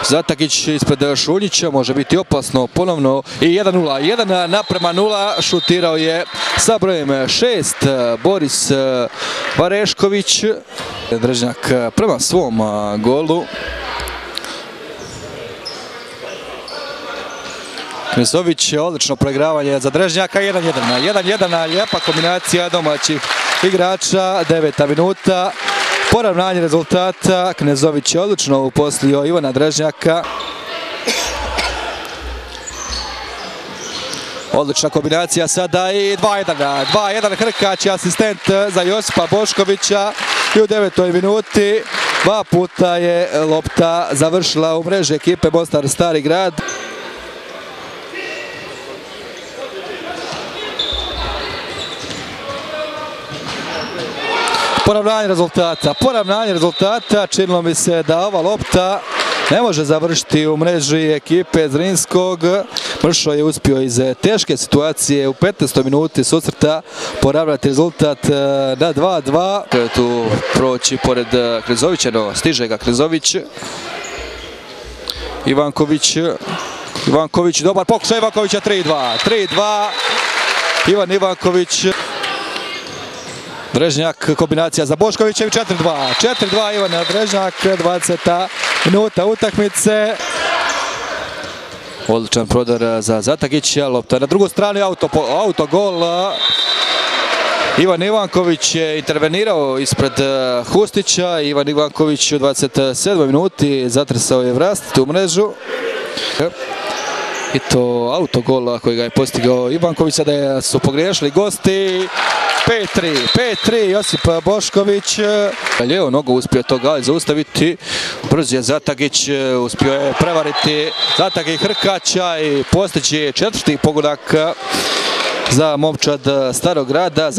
Zatagić ispred Šuljića, može biti opasno ponovno i 1-0, 1:0 šutirao je sa brojem 6 Boris Varešković. Drežnjak prema svom golu. Knezović, odlično proigravanje za Drežnjaka, 1:1, lijepa kombinacija domaćih igrača, 9. minuta. Poravnanje rezultata, Knezović je odlično uposlio Ivana Drežnjaka. Odlična kombinacija sada i 2:1, Hrkać je asistent za Josipa Boškovića i u 9. minuti 2 puta je lopta završila u mreži ekipe Mostar Stari Grad. Poravnanje rezultata, činilo mi se da ova lopta ne može završiti u mreži ekipe Zrinskog. Mršo je uspio iz teške situacije u 15. minuti susreta poravnati rezultat na 2:2. Tu proći pored Knezovića, no stiže ga Knezović. Ivanković, dobar pokušaj Ivankovića, 3:2. Ivan Ivanković. Drežnjak, kombinacija za Boškovićem, 4:2, Ivan Drežnjak, 20. minuta utakmice. Odličan prodor za Zatagića, lopta na drugu stranu, autogol. Ivan Ivanković je intervenirao ispred Hustića, Ivan Ivanković u 27. minuti zatresao je vlastitu mrežu. I to autogol koji ga je postigao Ivanković, sada su pogriješili gosti. 5:3, Josip Bošković. Lijevo nogu uspio toga zaustaviti. Brz je Zatagić, uspio je prevariti Zatagić Hrkaća i postići 4. pogodak za momčad Starog Grada.